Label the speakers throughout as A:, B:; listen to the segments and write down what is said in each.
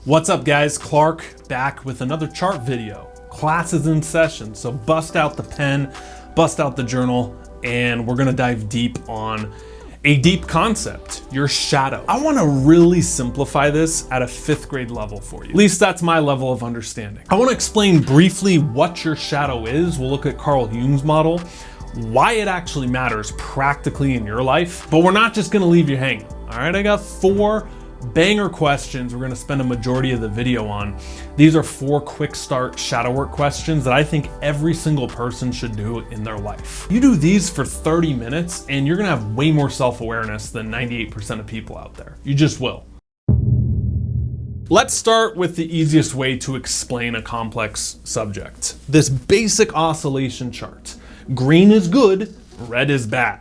A: What's up guys, Clark back with another chart video. Class is in session, so bust out the pen, bust out the journal, and we're gonna dive deep on a deep concept, your shadow. I wanna really simplify this at a 5th grade level for you. At least that's my level of understanding. I wanna explain briefly what your shadow is. We'll look at Carl Jung's model, why it actually matters practically in your life, but we're not just gonna leave you hanging. All right, I got 4 banger questions we're gonna spend a majority of the video on. These are 4 quick start shadow work questions that I think every single person should do in their life. You do these for 30 minutes and you're gonna have way more self-awareness than 98% of people out there. You just will. Let's start with the easiest way to explain a complex subject. This basic oscillation chart. Green is good, red is bad.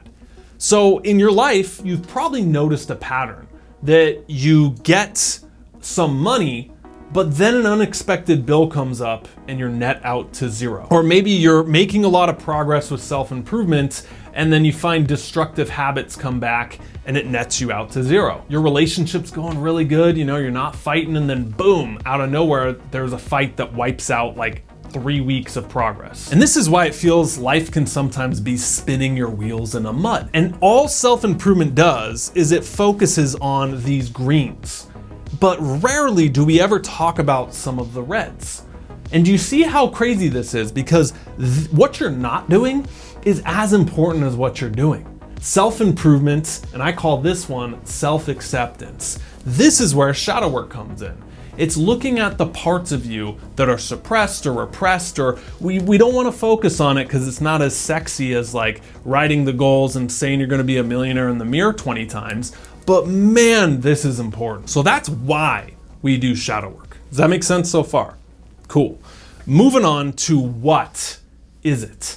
A: So in your life, you've probably noticed a pattern that you get some money, but then an unexpected bill comes up and you're net out to 0. Or maybe you're making a lot of progress with self-improvement and then you find destructive habits come back and it nets you out to 0. Your relationship's going really good, you know, you're not fighting, and then boom, out of nowhere, there's a fight that wipes out like 3 weeks of progress. And this is why it feels life can sometimes be spinning your wheels in a mud. And all self-improvement does is it focuses on these greens. But rarely do we ever talk about some of the reds. And do you see how crazy this is? Because what you're not doing is as important as what you're doing. Self-improvement, and I call this one self-acceptance. This is where shadow work comes in. It's looking at the parts of you that are suppressed or repressed, or we don't want to focus on it because it's not as sexy as like writing the goals and saying you're going to be a millionaire in the mirror 20 times. But man, this is important. So that's why we do shadow work. Does that make sense so far? Cool. Moving on to what is it?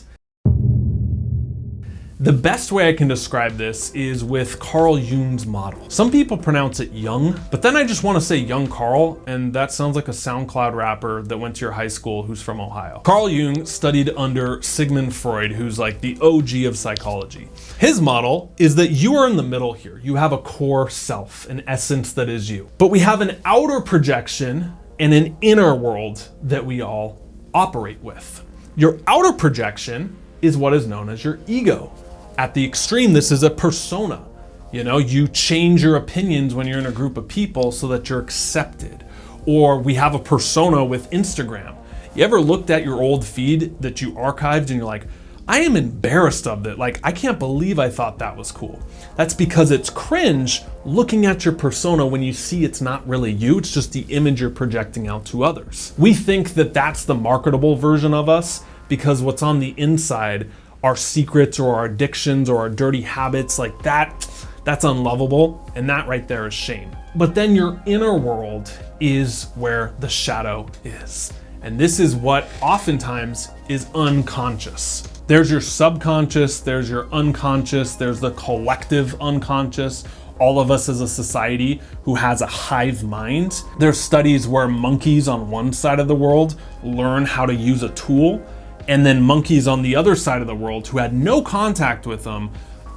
A: The best way I can describe this is with Carl Jung's model. Some people pronounce it Jung, but then I just want to say Young Carl, and that sounds like a SoundCloud rapper that went to your high school who's from Ohio. Carl Jung studied under Sigmund Freud, who's like the OG of psychology. His model is that you are in the middle here. You have a core self, an essence that is you. But we have an outer projection and an inner world that we all operate with. Your outer projection is what is known as your ego. At the extreme, this is a persona. You know, you change your opinions when you're in a group of people so that you're accepted. Or we have a persona with Instagram. You ever looked at your old feed that you archived and you're like, I am embarrassed of it. Like, I can't believe I thought that was cool. That's because it's cringe looking at your persona when you see it's not really you, it's just the image you're projecting out to others. We think that that's the marketable version of us because what's on the inside, our secrets or our addictions or our dirty habits, like that's unlovable, and that right there is shame. But then your inner world is where the shadow is. And this is what oftentimes is unconscious. There's your subconscious, there's your unconscious, there's the collective unconscious, all of us as a society who has a hive mind. There's studies where monkeys on one side of the world learn how to use a tool, and then monkeys on the other side of the world who had no contact with them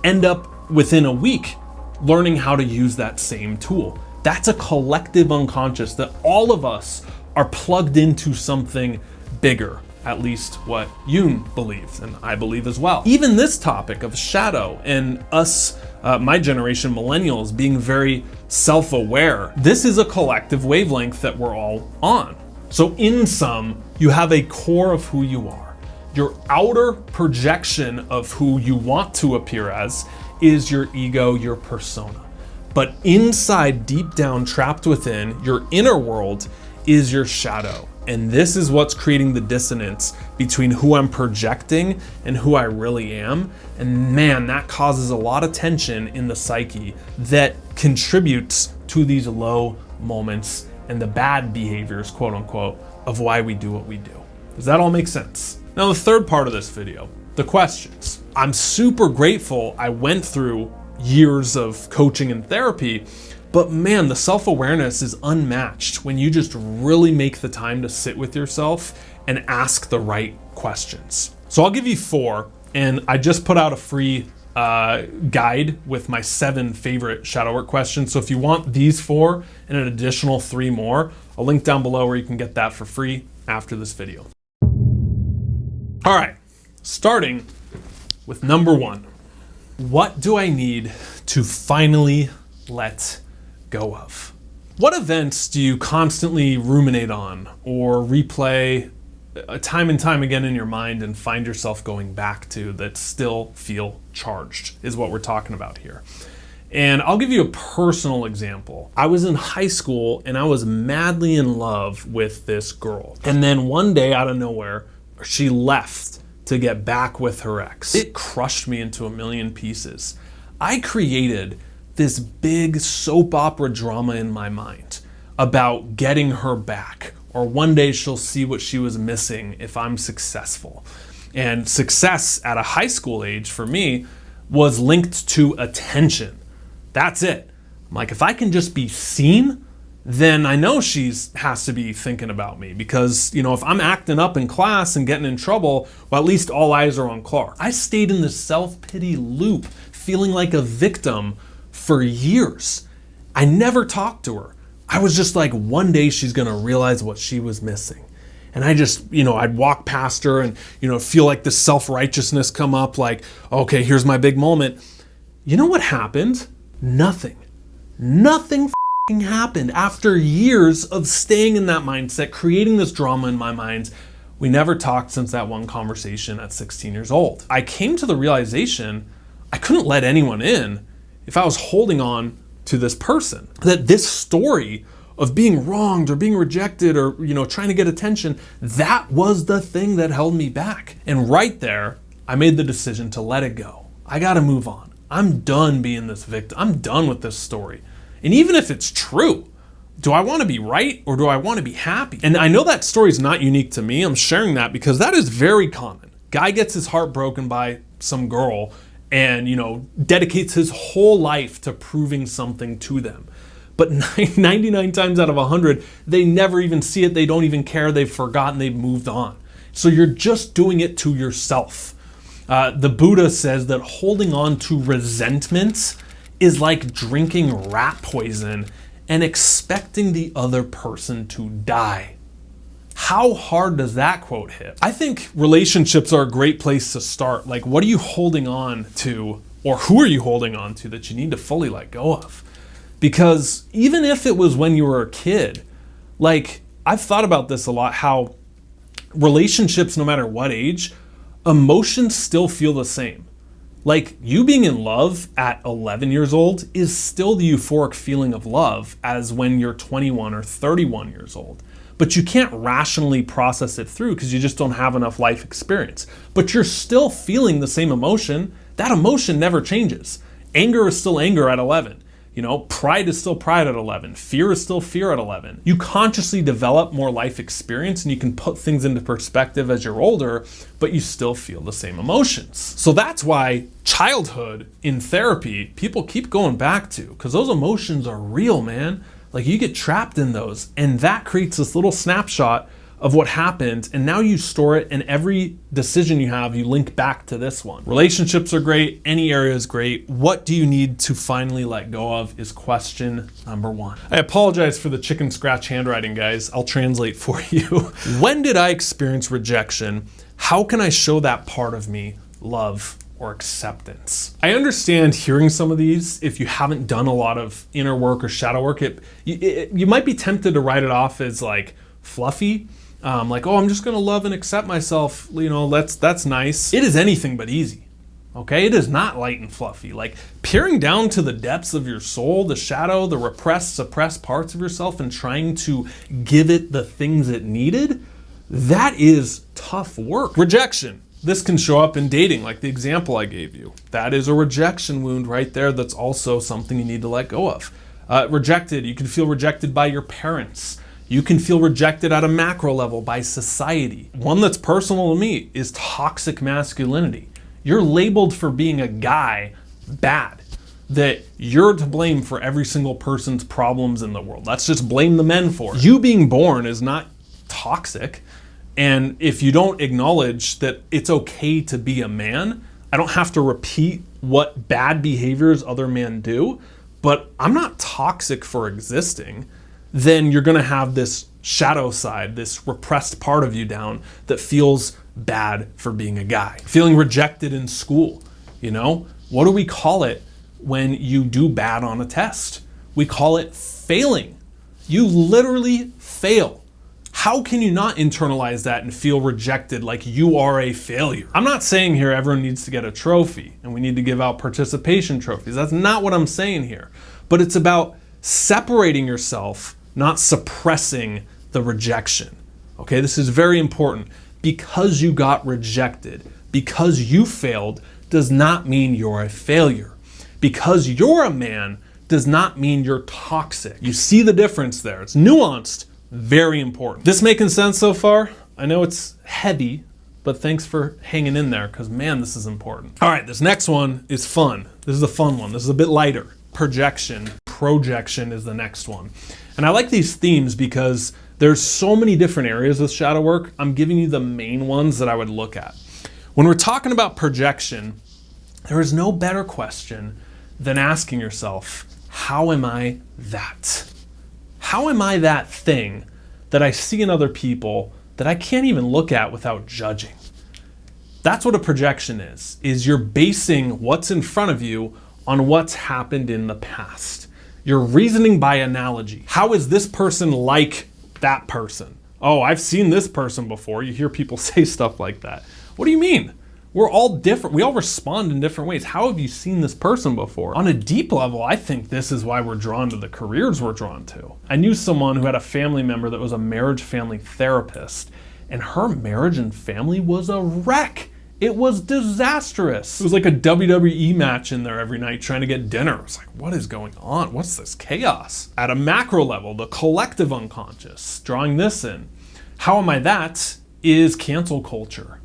A: end up within a week learning how to use that same tool. That's a collective unconscious that all of us are plugged into something bigger, at least what Jung believes, and I believe as well. Even this topic of shadow and us, my generation, millennials, being very self-aware, this is a collective wavelength that we're all on. So in sum, you have a core of who you are. Your outer projection of who you want to appear as is your ego, your persona. But inside, deep down, trapped within, your inner world is your shadow. And this is what's creating the dissonance between who I'm projecting and who I really am. And man, that causes a lot of tension in the psyche that contributes to these low moments and the bad behaviors, quote unquote, of why we do what we do. Does that all make sense? Now, the third part of this video, the questions. I'm super grateful I went through years of coaching and therapy, but man, the self-awareness is unmatched when you just really make the time to sit with yourself and ask the right questions. So I'll give you 4, and I just put out a free guide with my 7 favorite shadow work questions. So if you want these 4 and an additional 3 more, A link down below where you can get that for free after this video. All right, starting with number 1. What do I need to finally let go of? What events do you constantly ruminate on or replay time and time again in your mind and find yourself going back to that still feel charged, is what we're talking about here. And I'll give you a personal example. I was in high school and I was madly in love with this girl. And then one day out of nowhere, she left to get back with her ex. It crushed me into a million pieces. I created this big soap opera drama in my mind about getting her back, or one day she'll see what she was missing if I'm successful. And success at a high school age for me was linked to attention. That's it. I'm like, if I can just be seen, then I know has to be thinking about me, because, if I'm acting up in class and getting in trouble, well, at least all eyes are on Clark. I stayed in this self-pity loop, feeling like a victim for years. I never talked to her. I was just like, one day she's gonna realize what she was missing. And I just, I'd walk past her and, feel like this self-righteousness come up, like, okay, here's my big moment. You know what happened? Nothing f***ing happened. After years of staying in that mindset, creating this drama in my mind, we never talked since that one conversation at 16 years old. I came to the realization I couldn't let anyone in if I was holding on to this person. That this story of being wronged or being rejected or, trying to get attention, that was the thing that held me back. And right there, I made the decision to let it go. I gotta move on. I'm done being this victim. I'm done with this story. And even if it's true, do I want to be right or do I want to be happy? And I know that story is not unique to me. I'm sharing that because that is very common. Guy gets his heart broken by some girl and, dedicates his whole life to proving something to them. But 99 times out of 100, they never even see it. They don't even care. They've forgotten. They've moved on. So you're just doing it to yourself. The Buddha says that holding on to resentment is like drinking rat poison and expecting the other person to die. How hard does that quote hit? I think relationships are a great place to start. Like, what are you holding on to, or who are you holding on to that you need to fully let go of? Because even if it was when you were a kid, like, I've thought about this a lot, how relationships, no matter what age, emotions still feel the same. Like, you being in love at 11 years old is still the euphoric feeling of love as when you're 21 or 31 years old. But you can't rationally process it through because you just don't have enough life experience. But you're still feeling the same emotion. That emotion never changes. Anger is still anger at 11. Pride is still pride at 11. Fear is still fear at 11. You consciously develop more life experience and you can put things into perspective as you're older, but you still feel the same emotions. So that's why childhood in therapy, people keep going back to, because those emotions are real, man. Like, you get trapped in those, and that creates this little snapshot of what happened, and now you store it, and every decision you have, you link back to this one. Relationships are great, any area is great. What do you need to finally let go of is question number 1. I apologize for the chicken scratch handwriting, guys. I'll translate for you. When did I experience rejection? How can I show that part of me love or acceptance? I understand hearing some of these, if you haven't done a lot of inner work or shadow work, you might be tempted to write it off as like fluffy. Like, oh, I'm just gonna love and accept myself, that's nice. It is anything but easy, okay? It is not light and fluffy. Like, peering down to the depths of your soul, the shadow, the repressed, suppressed parts of yourself and trying to give it the things it needed, that is tough work. Rejection. This can show up in dating, like the example I gave you. That is a rejection wound right there. That's also something you need to let go of. Rejected, you can feel rejected by your parents. You can feel rejected at a macro level by society. One that's personal to me is toxic masculinity. You're labeled for being a guy bad, that you're to blame for every single person's problems in the world. Let's just blame the men for it. You being born is not toxic. And if you don't acknowledge that it's okay to be a man, I don't have to repeat what bad behaviors other men do, but I'm not toxic for existing. then you're gonna have this shadow side, this repressed part of you down that feels bad for being a guy. Feeling rejected in school, you know? What do we call it when you do bad on a test? We call it failing. You literally fail. How can you not internalize that and feel rejected like you are a failure? I'm not saying here everyone needs to get a trophy and we need to give out participation trophies. That's not what I'm saying here. But it's about separating yourself, not suppressing the rejection. Okay, this is very important. Because you got rejected, because you failed, does not mean you're a failure. Because you're a man does not mean you're toxic. You see the difference there. It's nuanced, very important. This making sense so far? I know it's heavy, but thanks for hanging in there because man, this is important. All right, this next one is fun. This is a fun one. This is a bit lighter. Projection is the next one. And I like these themes because there's so many different areas with shadow work. I'm giving you the main ones that I would look at. When we're talking about projection, there is no better question than asking yourself, how am I that? How am I that thing that I see in other people that I can't even look at without judging? That's what a projection is you're basing what's in front of you on what's happened in the past. You're reasoning by analogy. How is this person like that person? Oh, I've seen this person before. You hear people say stuff like that. What do you mean? We're all different. We all respond in different ways. How have you seen this person before? On a deep level, I think this is why we're drawn to the careers we're drawn to. I knew someone who had a family member that was a marriage family therapist, and her marriage and family was a wreck. It was disastrous. It was like a WWE match in there every night trying to get dinner. I was like, what is going on? What's this chaos? At a macro level, the collective unconscious, drawing this in. How am I that is cancel culture.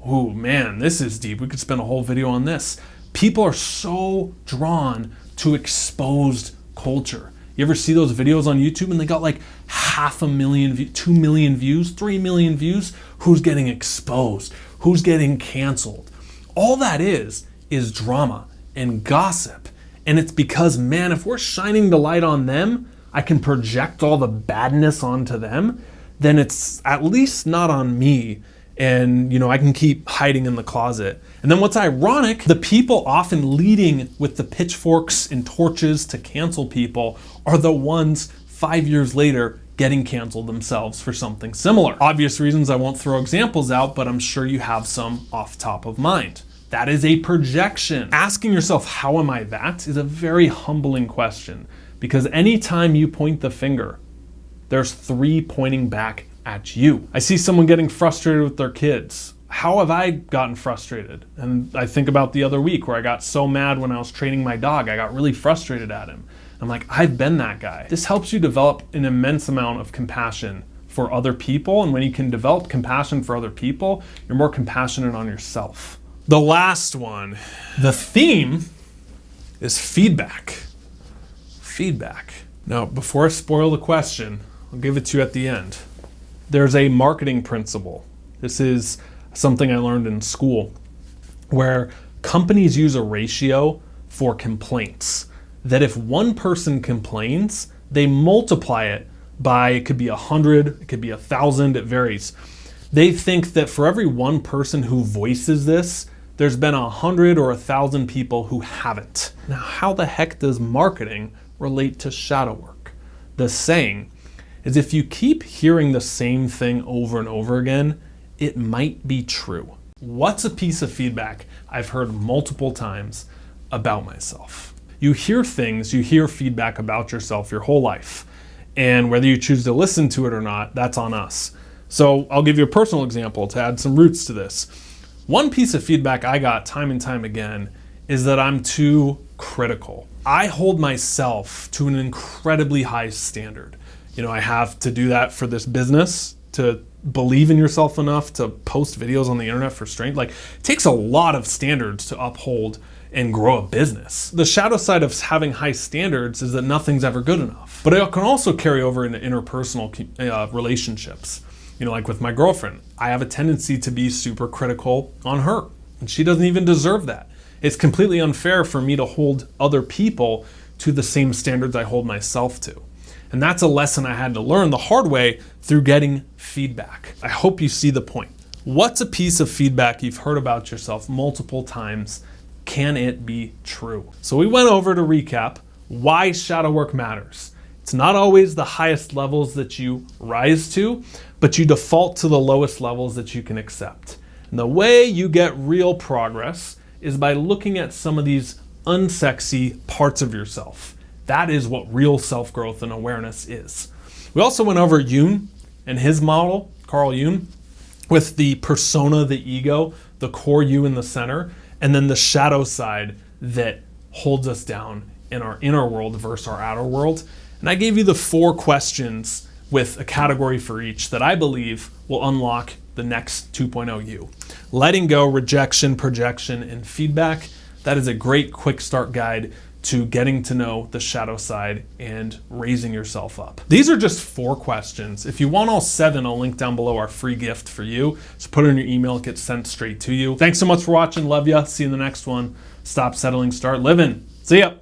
A: Oh man, this is deep. We could spend a whole video on this. People are so drawn to exposed culture. You ever see those videos on YouTube and they got like 500,000, 2 million views, 3 million views? Who's getting exposed? Who's getting canceled? All that is drama and gossip. And it's because, man, if we're shining the light on them, I can project all the badness onto them, then it's at least not on me. And, you know, I can keep hiding in the closet. And then what's ironic, the people often leading with the pitchforks and torches to cancel people are the ones 5 years later getting canceled themselves for something similar. Obvious reasons I won't throw examples out, but I'm sure you have some off top of mind. That is a projection. Asking yourself, how am I that, is a very humbling question because anytime you point the finger, there's 3 pointing back at you. I see someone getting frustrated with their kids. How have I gotten frustrated? And I think about the other week where I got so mad when I was training my dog, I got really frustrated at him. I'm like, I've been that guy. This helps you develop an immense amount of compassion for other people. And when you can develop compassion for other people, you're more compassionate on yourself. The last one, the theme is feedback. Feedback. Now, before I spoil the question, I'll give it to you at the end. There's a marketing principle. This is something I learned in school where companies use a ratio for complaints. That if one person complains, they multiply it by, it could be 100, it could be 1,000, it varies. They think that for every one person who voices this, there's been 100 or 1,000 people who haven't. Now, how the heck does marketing relate to shadow work? The saying is if you keep hearing the same thing over and over again, it might be true. What's a piece of feedback I've heard multiple times about myself? You hear things, you hear feedback about yourself your whole life. And whether you choose to listen to it or not, that's on us. So I'll give you a personal example to add some roots to this. One piece of feedback I got time and time again is that I'm too critical. I hold myself to an incredibly high standard. You know, I have to do that for this business, to believe in yourself enough to post videos on the internet for strength. Like, it takes a lot of standards to uphold and grow a business. The shadow side of having high standards is that nothing's ever good enough. But it can also carry over into interpersonal relationships. You know, like with my girlfriend, I have a tendency to be super critical on her, and she doesn't even deserve that. It's completely unfair for me to hold other people to the same standards I hold myself to. And that's a lesson I had to learn the hard way through getting feedback. I hope you see the point. What's a piece of feedback you've heard about yourself multiple times? Can it be true? So we went over to recap why shadow work matters. It's not always the highest levels that you rise to, but you default to the lowest levels that you can accept. And the way you get real progress is by looking at some of these unsexy parts of yourself. That is what real self-growth and awareness is. We also went over Jung and his model, Carl Jung, with the persona, the ego, the core you in the center, and then the shadow side that holds us down in our inner world versus our outer world. And I gave you the 4 questions with a category for each that I believe will unlock the next 2.0 you. Letting go, rejection, projection, and feedback. That is a great quick start guide to getting to know the shadow side and raising yourself up. These are just 4 questions. If you want all 7, I'll link down below our free gift for you. So put it in your email, it gets sent straight to you. Thanks so much for watching. Love ya. See you in the next one. Stop settling, start living. See ya.